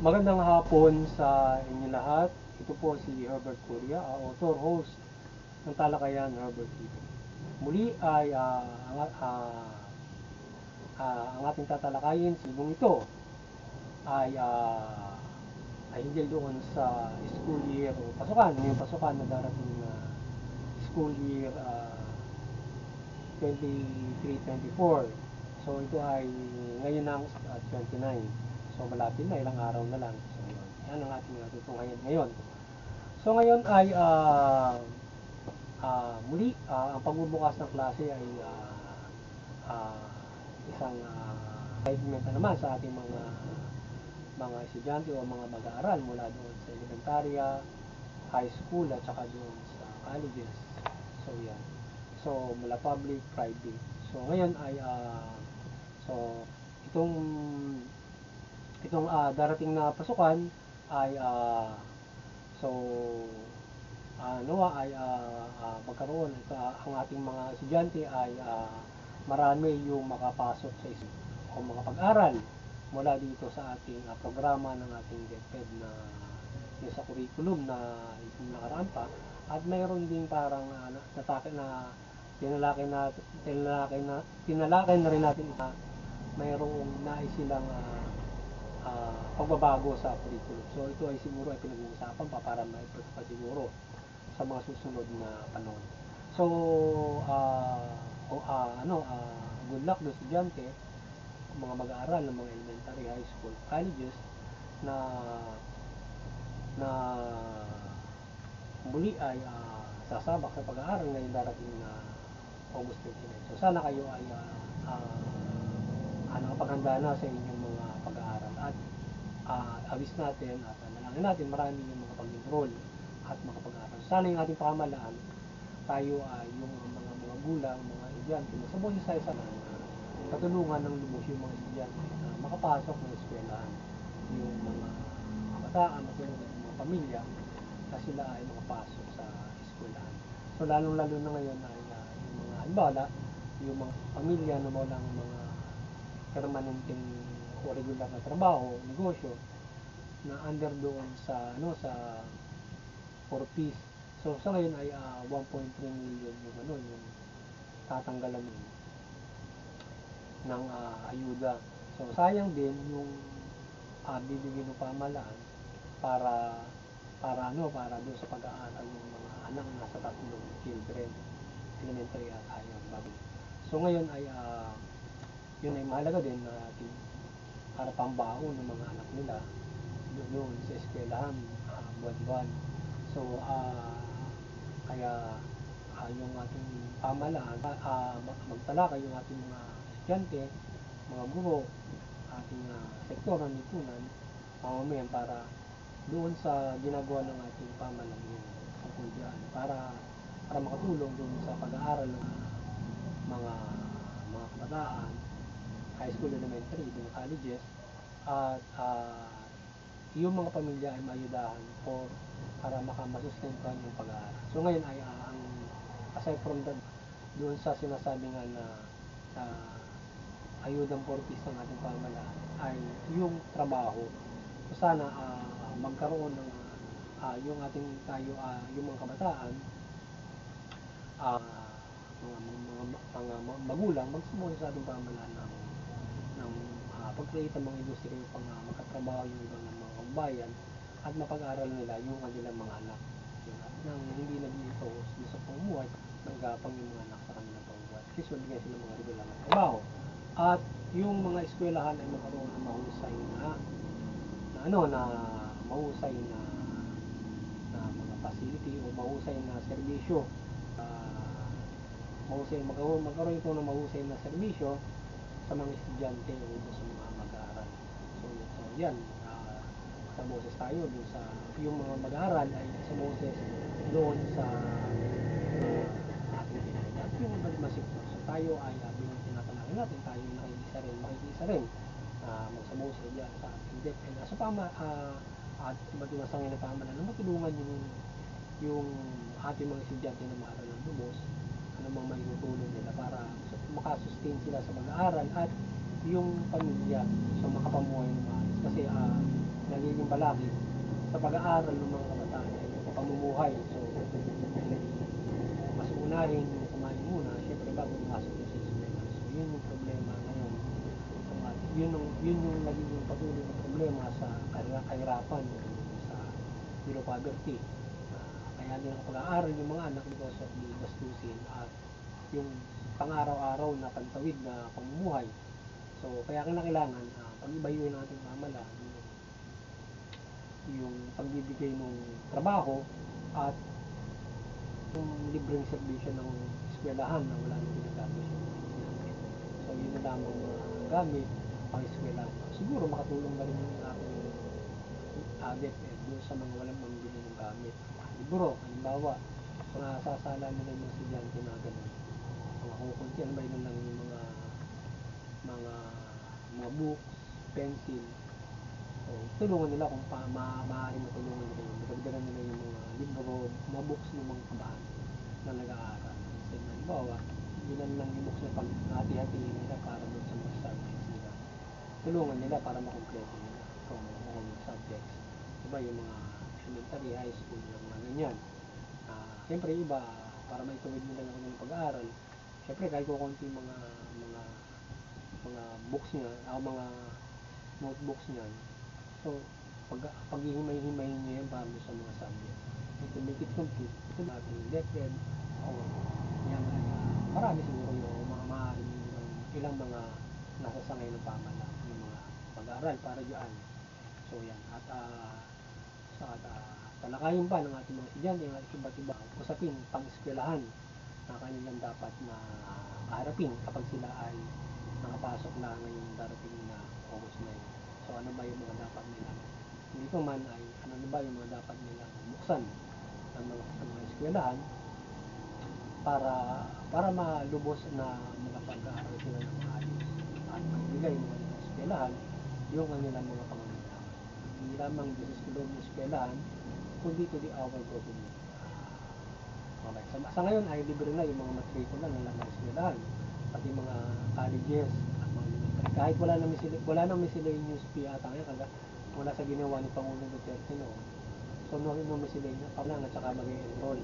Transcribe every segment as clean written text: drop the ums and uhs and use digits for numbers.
Magandang hapon sa inyo lahat. Ito po si Herbert Curia, author, host ng Talakayan Herbert TV. Muli ay ang ating tatalakayin sa libong ito ay hinggil doon sa school year o pasukan, yung pasukan na darating na school year 23-24. So ito ay ngayon ng 29. So malapit na, ilang araw na lang. So yun, yan ang ating natutunghayan ngayon. So ngayon ay muli ang pagbubukas ng klase ay isang enlightenment na naman sa ating mga estudyante o mga mag-aaral mula doon sa elementarya, high school at saka doon sa colleges. So yan. So mula public, private. So ngayon ay so itong darating na pasukan ay so nawa ay magkaroon ang ating mga estudyante ay marami yung makapasok sa o mga pag-aral mula dito sa ating programa ng ating DepEd na yung sa curriculum na yung nakaraan pa, at mayroon ding parang tinalakay na rin natin mayroong nais silang pagbabago sa curriculum. So ito ay siguro ay pinag-uusapan pa para maipagpa siguro sa mga susunod na panahon. So good luck sa estudyante, mga mag-aaral ng mga elementary, high school, colleges na muli ay sasabak sa pag-aaral ngayong darating na August 29. So sana kayo ay nakapaghanda na sa inyong mga pag-aaral at awis natin at manalangin natin marami yung mga pag-enroll at makapag-aaral. Sana yung ating pamahalaan, tayo ay yung mga gulang, mga estudyante, magsabot sa isa na patulungan ng lubos yung mga estudyante na makapasok ng eskwelahan, yung mga kabataan, matulungan ng mga pamilya na sila ay makapasok sa eskwelahan. So lalong-lalo na ngayon ay yung mga halimbawa, yung mga pamilya na walang mga permanenteng o regular na trabaho, negosyo na under doon sa sa 4 piece. So sa ngayon ay 1.3 million yung tatanggalan ng ayuda. So sayang din yung bibigyan ng pamahalaan para para doon sa pag-aaral ng mga anak na sa tatlong children, elementary at higher level. So ngayon ay yun ay mahalaga din na para pambaon ng mga anak nila doon sa eskwelahan buwan-buwan. So kaya yung ating pamahalaan magtalakay yung ating mga estudyante, mga guro, ating sektor ng lipunan, mamamayan para doon sa ginagawa ng ating pamahalaan yung tungkol dyan para makatulong doon sa pag-aaral ng mga kabataan, high school, elementary, even colleges, at yung mga pamilya ay mayudahan para masustentuhan yung pag-aaral. So ngayon ay ang aside from that, doon sa sinasabi nga na ayudang portis ng ating pamahalaan ay yung trabaho. So sana magkaroon ng yung ating yung mga kabataan, mga magulang magsumunod sa ating pamahalaan ng pag-create ng mga industriya upang makatrabaho yung ibang ng mga kabayan at mapag-aral nila yung kanilang mga anak. At nang hindi nag-iito sa pamumuhay, magapang yung mga anak sa kanilang pamumuhay. At least mabigyan sila ng mga regular na trabaho. At yung mga eskwelahan ay magkaroon ng mahusay na mga facility o mahusay na serbisyo. Magkaroon ito ng mahusay na serbisyo sa mga estudyante o sa mga mag-aaral. So yan, sa boses tayo doon sa yung mga mag-aaral ay sa boses doon sa ating DepEd at yung iba't ibang sektor. So tayo ay bilang tinatalangin natin, tayo ay makikisa rin magsaboses dyan sa ating DepEd at iba't ibang sangay na pamahalaan na matulungan yung ating mga estudyante na mag-aaral ng lubos, ano mang may tutulong nila para makasustain sila sa mag-aaral at yung pamilya sa makapamuhay ng maayos. Kasi nagiging balakid sa pag-aaral ng mga kabataan ay yung pamumuhay. So, mas unahin yung kumain muna, syempre bago pumasok sa eskwela. So, yun yung problema ngayon. Yun yung nagiging patuloy na problema sa kahirapan o sa below poverty. Kaya hindi nakapag-aaral yung mga anak because of the gastusin at yung pang-araw-araw na pagtawid na pamumuhay. So, kaya kinakailangan pag-ibayuhin ng ating pamahalaan yung pagbibigay ng trabaho at yung libreng serbisyo ng eskwelahan na wala nang ginagastos yung mga estudyante. So, yun na lamang gamit pang eskwelahan. Siguro makatulong na rin yung ating DepEd doon sa mga walang mambili ng gamit. Libro, halimbawa, so nasasala nila yung mga estudyante na ganun. Makukuntihan ba yun lang yung mga mga books, pencil. So, tulungan nila kung maaaring matulungan nila yun. Magdagdagan nila yung mga libro, mga books ng mga kabahan na nag-aaral. Kasi halimbawa, bilan lang yung books na pag hati-hatiin nila para doon sa mga subjects nila. Tulungan nila para makompleto nila from all subjects. Diba yung mga elementary, high school, yung mga ganyan. Siyempre iba, para maituwid nila yung kanilang pag-aaral, siyempre kahit kukunti mga books niya, mga notebooks niya. So, paghihimay-himayin niya yan para sa mga subject. So, to make it complete, ito natin DepEd, yan ay marami siguro yung mga maaaring ilang mga nasasangay ng pamahalaan, yung mga pag-aaral para diyan. So, yan. At talakayin pa ng ating mga estudyante ang iba't iba usapin pang-eskwelahan na kanilang dapat na kaharapin kapag sila ay nakapasok na ngayong darating na August 9. So ano ba yung mga dapat nilang hindi ko man ay ano ba yung mga dapat nilang buksan ng mga eskwelahan para malubos na makapag-aaral sila ng maayos at maibigay ng kanilang eskwelahan yung kanilang mga pangangailangan. Hindi lamang sa loob ng eskwelahan kundi to the our government. Okay. Sa ngayon ay libre na yung mga matrikula ng mga eskwelahan, pati mga colleges at mga elementary. Kahit wala nang miscellaneous fee ata ngayon, wala sa ginawa ni Pangulong Duterte no. So no miscellaneous pa lang at saka mag-enroll.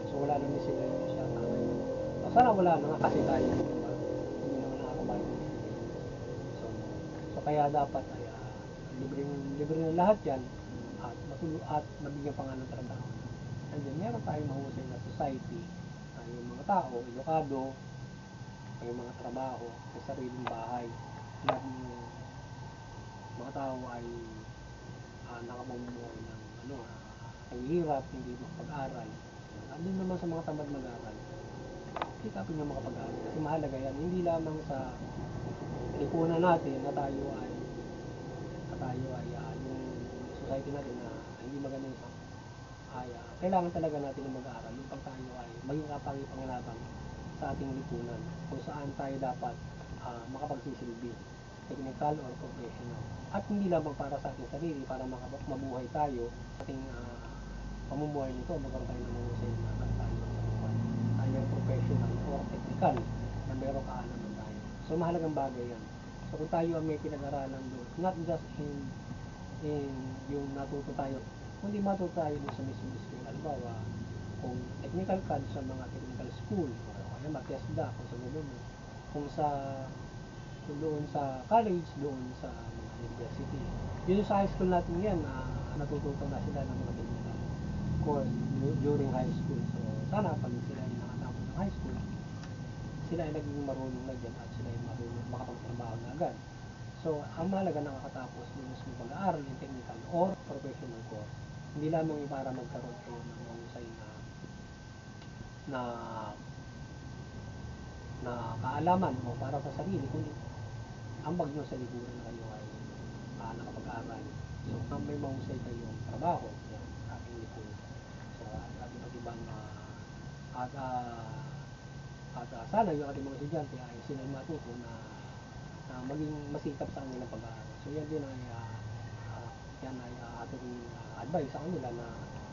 So wala nang miscellaneous yata ngayon. Sana wala na nga kasi tayo diba? Hindi naman nakakabayad ng miscellaneous. So kaya dapat ay libre na lahat yan at mabigyan pa nga ng trabaho. And then meron tayong mahusay na society, yung mga tao, edukado, may mga trabaho, may sariling bahay. Lahat ng mga tao ay nakapamumuhay ng naghihirap, hindi makapag-aral. At din naman sa mga tamad mag-aral, sikapin nyo makapag-aral. Kasi mahalaga yan, hindi lamang sa lipunan natin na tayo ay yung society natin na hindi maganda yung kailangan talaga natin na mag-aaral upang tayo ay maging kapangpanginabang sa ating lipunan kung saan tayo dapat makapagsisilbi, technical or professional. At hindi lamang para sa ating sarili, para mabuhay tayo sa ating pamumuhay nito, magkaroon tayo ng mahusay na tayo sa buhay. Tayo ay professional or technical na meron kaalaman tayo. So mahalagang bagay yan. So kung tayo ang may pinag-aralan doon, not just in yung natuto tayo, kundi matuto tayo doon sa mismo school. Halimbawa, kung technical ka sa mga technical school, o kaya TESDA, kung sa government, kung doon sa college, doon sa mga university. Yun sa high school natin yan, natututo na sila ng mga technical course during high school. So, sana pag sila ay nakatapos ng high school, sila ay naging marunong na dyan at sila ay marunong makapagtrabaho na agad. So, ang mahalaga nakakatapos ng mismo pag-aaral yung technical or professional course. Hindi lamang yung para magkaroon kayo ng mahusay na kaalaman o para sa sarili, kundi ambag nyo sa likuran na kayo ay nakapag-aral. So, may mahusay kayong trabaho yan, sa ating lipunan. So, at iba't ibang sana yung ating mga estudyante ay sila ay matuto na maging masikap sa kanilang pag-aaral. So yan din ay ating advice sa kanila na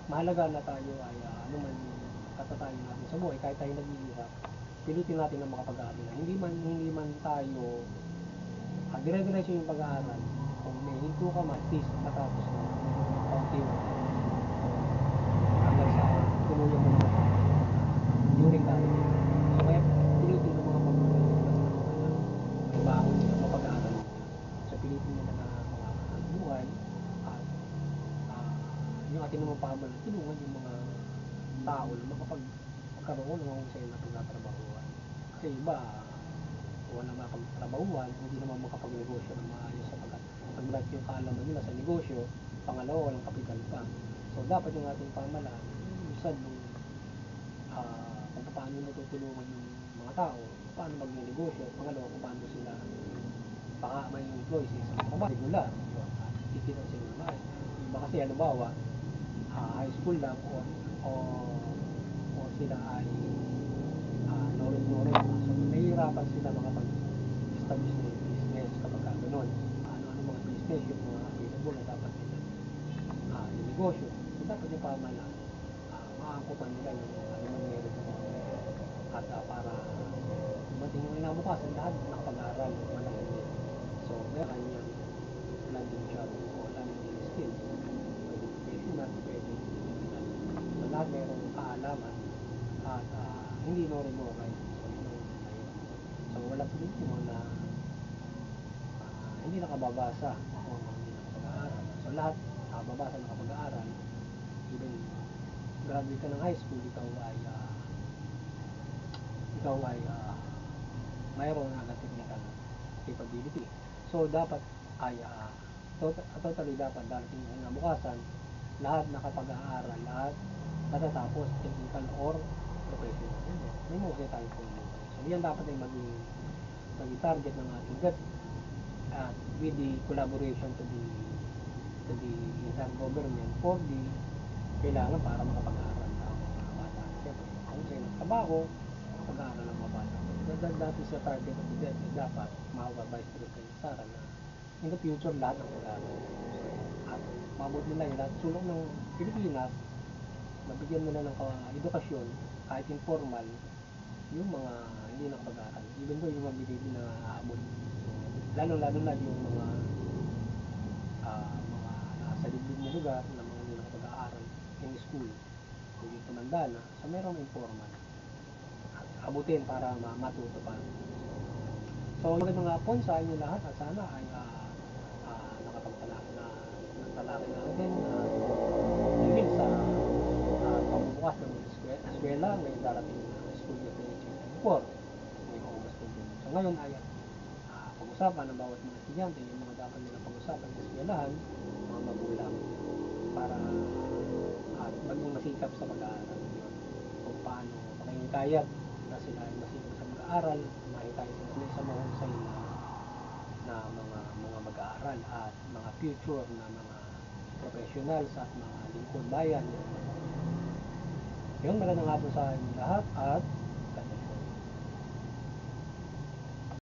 mahalaga na tayo ay anuman yung katatayo natin sa buhay, kahit tayo naghihirap, pilitin natin na makapag-aaral. Hindi man tayo dire-diretso yung pag-aaral. Kung may hinto ka man, at least matapos mo kaunti-unti. Hanggang sa tuluyan mo naman during that time. So kaya pilitin ng mga magulang din naman na may bangon sila mapag-aaral nila. So pilitin nila na mga buhay at yung atin naman pamalan, tulungan yung mga tao na magkaroon ng mahusay na pagtatrabahuan. Kasi iba, wala mapagtrabahuan, hindi naman makapagnegosyo ng maayos sapagkat paglat yung kaalaman nila sa negosyo, pangalawa walang kapital pa. So dapat yung ating pamalaan, minsan kung paano matutulungan yung mga tao, paano magne-negosyo, pangalawa kung paano sila baka may employee sa isang trabaho, regular, yun, kikita sila ng maayos. Iba kasi halimbawa, high school lang o sila ay norid-norid, so nahihirapan sila makapag-establish ng business kapag gano'n. Ano mga business yung mga available na dapat nila yung negosyo. So dapat yung pamahalaan maangkutan nila yung anumang meron at para dumating yung inabukasan lahat nakapag-aral man ang hindi. So may kanyang landing job o landing skills, pwede professional, pwede technical. So lahat mayroong kaalaman at hindi nori-noray. So yun na yun. So walang Pilipino na hindi nakababasa o hindi nakapag-aaral. So lahat nakababasa, nakapag-aaral. Even graduate ka ng high school, ikaw ay mayroon na agad technical capability. So dapat ay totally dapat darating yung kinabukasan, lahat nakapag-aaral, lahat matatapos technical or professional. May mahusay tayong pumulutan. So yan dapat ay maging target ng ating government at with the collaboration to the entire government for the kailangan para makapag-aaral ang mga bata. Siyempre, kung sa'yo nagtrabaho, makapag-aaral ang mga bata. That is the target of the government. Dapat mahaba Vice President Sara na in the future lahat ang pag-aaral. So, at mabot nila yung lahat sulok ng Pilipinas, nabigyan nila ng edukasyon, kahit informal, yung mga hindi nakapag-aaral. Even though yung mga hindi na aabot. Lalo na yung mga nasa liblib na lugar na mga hindi nakapag-aaral in school. Kung yung tumanda na, so merong informal. At abutin para matuto pa. So magandang hapon sa inyo lahat at sana ay nagtalakay natin dahil sa pagbubukas ng eskwela ngayong darating school year 2024 ngayong August 20. So ngayon ay pag-usapan ng bawat mga estudyante yung mga dapat nilang pag-usapan sa eskwelahan, mga magulang, para at maging masikap sa pag-aaral. Kung paano makikayat na sila ay masikap sa pag-aaral, makikayat sila sa mahusay na mga mag-aaral at mga future na mga professionals at mga lingkod bayan. Yung magandang hapon sa inyo lahat at